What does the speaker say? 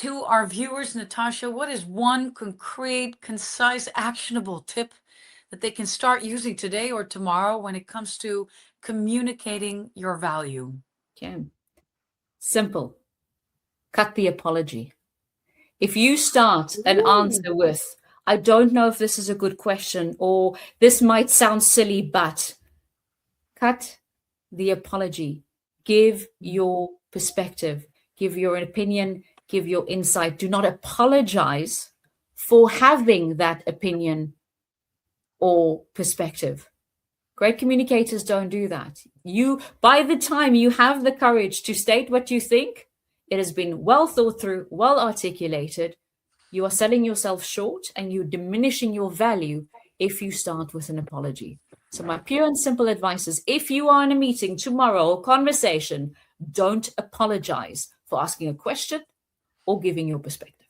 to our viewers, Natasha, what is one concrete, concise, actionable tip that they can start using today or tomorrow when it comes to communicating your value? Okay. Simple. Cut the apology. If you start an answer with, I don't know if this is a good question, or this might sound silly, but cut the apology. Give your perspective, give your opinion, give your insight. Do not apologize for having that opinion or perspective. Great communicators don't do that. By the time you have the courage to state what you think, it has been well thought through, well articulated. You are selling yourself short and you're diminishing your value if you start with an apology. So my pure and simple advice is, if you are in a meeting tomorrow or conversation, don't apologize for asking a question or giving your perspective.